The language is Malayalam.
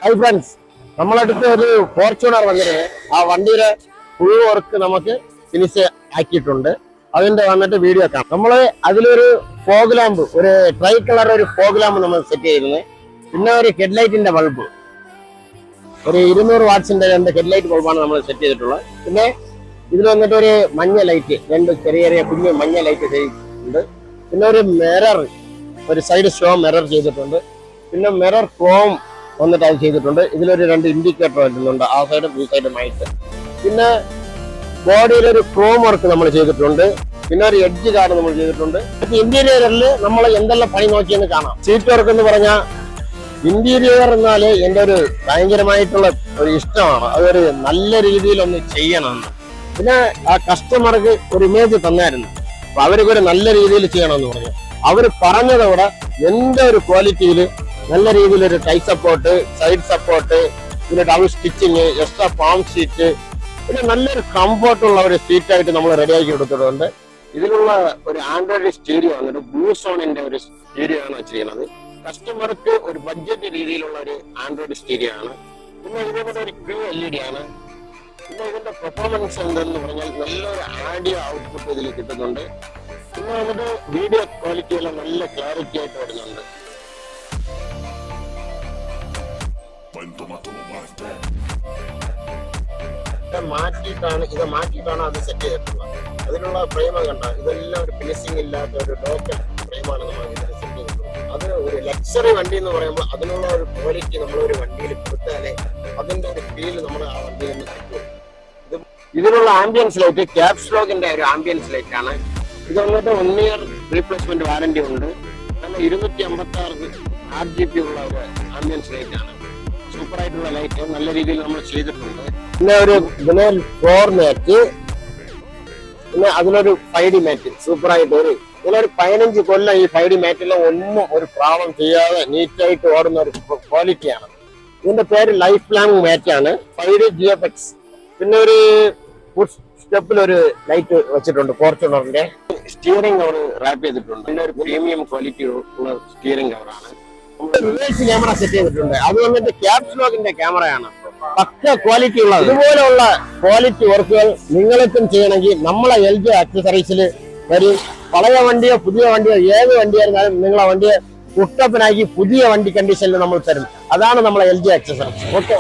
ഹൈ ഫ്രണ്ട്സ്, നമ്മളടുത്ത് ഒരു ഫോർച്യൂണർ വന്നിരുന്നു. ആ വണ്ടിയുടെ ഫുൾ വർക്ക് നമുക്ക് ഫിനിഷ് ആക്കിയിട്ടുണ്ട്. അതിന്റെ വന്നിട്ട് വീഡിയോ കാണാം. നമ്മള് അതിലൊരു ഫോഗ് ലാമ്പ്, ഒരു ട്രൈ കളർ ഒരു ഫോഗ് ലാമ്പ് നമ്മൾ സെറ്റ് ചെയ്തിരുന്നത്. പിന്നെ ഒരു ഹെഡ്ലൈറ്റിന്റെ ബൾബ്, ഒരു 200 വാട്ട്സിന്റെ 2 ഹെഡ്ലൈറ്റ് ബൾബാണ് നമ്മൾ സെറ്റ് ചെയ്തിട്ടുള്ളത്. പിന്നെ ഇതിൽ വന്നിട്ട് ഒരു മഞ്ഞ ലൈറ്റ്, 2 ചെറിയ ചെറിയ കുഞ്ഞു മഞ്ഞ ലൈറ്റ് ചെയ്തിട്ടുണ്ട്. പിന്നെ ഒരു മിറർ, ഒരു സൈഡ് ഷോ മിറർ ചെയ്തിട്ടുണ്ട്. പിന്നെ മിറർ ക്രോം വന്നിട്ട് അത് ചെയ്തിട്ടുണ്ട്. ഇതിലൊരു 2 ഇൻഡിക്കേറ്റർ വരുന്നുണ്ട്, ആ സൈഡും ഈ സൈഡുമായിട്ട്. പിന്നെ ബോഡിയിലൊരു ക്രോം വർക്ക് നമ്മൾ ചെയ്തിട്ടുണ്ട്. പിന്നെ ഒരു എഡ്ജ് കാർഡ് നമ്മൾ ചെയ്തിട്ടുണ്ട്. ഇന്റീരിയറിൽ നമ്മൾ എന്തെല്ലാം പണി നോക്കിയെന്ന് കാണാം. സീറ്റ് വർക്ക് എന്ന് പറഞ്ഞാൽ ഇന്റീരിയർ എന്നാല് എൻ്റെ ഒരു ഭയങ്കരമായിട്ടുള്ള ഒരു ഇഷ്ടമാണ്. അതൊരു നല്ല രീതിയിൽ ഒന്ന് ചെയ്യണം. പിന്നെ ആ കസ്റ്റമർക്ക് ഒരു ഇമേജ് തന്നായിരുന്നു, അപ്പൊ അവർക്ക് ഒരു നല്ല രീതിയിൽ ചെയ്യണമെന്ന് പറഞ്ഞു. അവര് പറഞ്ഞതോടെ എന്റെ ഒരു ക്വാളിറ്റിയിൽ നല്ല രീതിയിലൊരു ടൈ സപ്പോർട്ട്, സൈഡ് സപ്പോർട്ട്, പിന്നെ double stitching, extra palm seat, പിന്നെ നല്ലൊരു കംഫർട്ടുള്ള ഒരു സീറ്റായിട്ട് നമ്മൾ റെഡിയാക്കി കൊടുത്തിട്ടുണ്ട്. ഇതിലുള്ള ഒരു ആൻഡ്രോയിഡ് സ്റ്റീരിയോ വന്നിട്ട് ബ്ലൂ സോണിന്റെ ഒരു സ്റ്റീരിയോ ആണ് വെച്ചിരിക്കുന്നത്. കസ്റ്റമർക്ക് ഒരു ബഡ്ജറ്റ് രീതിയിലുള്ള ഒരു ആൻഡ്രോയിഡ് സ്റ്റീരിയോ ആണ്. പിന്നെ ഇതിന്റെ ഒരു QLED ആണ്. പിന്നെ ഇതിന്റെ പെർഫോമൻസ് എന്തെന്ന് പറഞ്ഞാൽ നല്ലൊരു ആഡിയോ ഔട്ട്പുട്ട് ഇതിൽ കിട്ടുന്നുണ്ട്. പിന്നെ അതിന്റെ വീഡിയോ ക്വാളിറ്റി എല്ലാം നല്ല ക്ലാരിറ്റി ആയിട്ട് വരുന്നുണ്ട്. മാറ്റിയിട്ടാണ് അത് സെറ്റ് ചെയ്തിട്ടുള്ളത്. അതിനുള്ള ഫ്രെയിം കണ്ട, ഇതെല്ലാം ഒരു ഫിനിഷിംഗ് ഇല്ലാത്ത ഒരു ലോക്കൽ ഫ്രെയിമാണ് നമ്മൾ ഇതിന് സെറ്റ് ചെയ്തിട്ടുള്ളത്. അത് ഒരു ലക്ഷറി വണ്ടി എന്ന് പറയുമ്പോൾ അതിനുള്ള ഒരു ക്വാളിറ്റി നമ്മൾ ഒരു വണ്ടിയിൽ കൊടുത്താലേ അതിന്റെ ഒരു ഫീൽ നമ്മൾ ആ വണ്ടിയിൽ നിന്ന് കിട്ടും. ഇതിനുള്ള ആംബിയൻസ് ലൈറ്റ് ക്യാപ്സ് ലോഗിന്റെ ഒരു ആംബിയൻസ് ലൈറ്റ് ആണ്. ഇത് വന്നിട്ട് 1 ഇയർ റീപ്ലേസ്മെന്റ് വാറന്റി ഉണ്ട്. 256 RGB ഉള്ള ഒരു ആംബിയൻസ് ലൈറ്റ് ആണ്. സൂപ്പർ ആയിട്ടുള്ള ലൈറ്റ് നല്ല രീതിയിൽ നമ്മൾ ചെയ്തിട്ടുണ്ട്. പിന്നെ ഒരു ഫ്ലോർ മാറ്റ്, പിന്നെ അതിലൊരു 5D മാറ്റ് സൂപ്പർ ആയിട്ട് ഇതിലൊരു 15 കൊല്ലം ഈ 5D മാറ്റിലും ഒന്നും ഒരു പ്രാബ്ലം ചെയ്യാതെ നീറ്റായിട്ട് ഓടുന്ന ഒരു ക്വാളിറ്റിയാണ്. ഇതിന്റെ പേര് ലൈഫ് ലാങ് മാറ്റാണ്. 5D GFX. പിന്നെ ഒരു ഫുഡ് സ്റ്റെപ്പിൽ ഒരു ലൈറ്റ് വെച്ചിട്ടുണ്ട്. ഫോർച്യൂണറിന്റെ സ്റ്റിയറിംഗ് കവർ റാപ്പ് ചെയ്തിട്ടുണ്ട്. പിന്നെ ഒരു പ്രീമിയം ക്വാളിറ്റി ഉള്ള സ്റ്റിയറിംഗ് കവറാണ്. റിവേഴ്സ് ക്യാമറ സെറ്റ് ചെയ്തിട്ടുണ്ട്. അത് വന്നിട്ട് ക്യാപ്സ് ലോഗിന്റെ ക്യാമറയാണ്. പക്ക ക്വാളിറ്റി ഉള്ളത്. ഇതുപോലെയുള്ള ക്വാളിറ്റി വർക്കുകൾ നിങ്ങൾക്കും ചെയ്യണമെങ്കിൽ നമ്മളെ LG ആക്സസറീസിൽ വരും. പഴയ വണ്ടിയോ പുതിയ വണ്ടിയോ ഏത് വണ്ടിയായിരുന്നാലും നിങ്ങളെ വണ്ടിയെ കുട്ടപ്പനാക്കി പുതിയ വണ്ടി കണ്ടീഷനിൽ നമ്മൾ തരും. അതാണ് നമ്മളെ LG ആക്സസറീസ്. ഓക്കെ.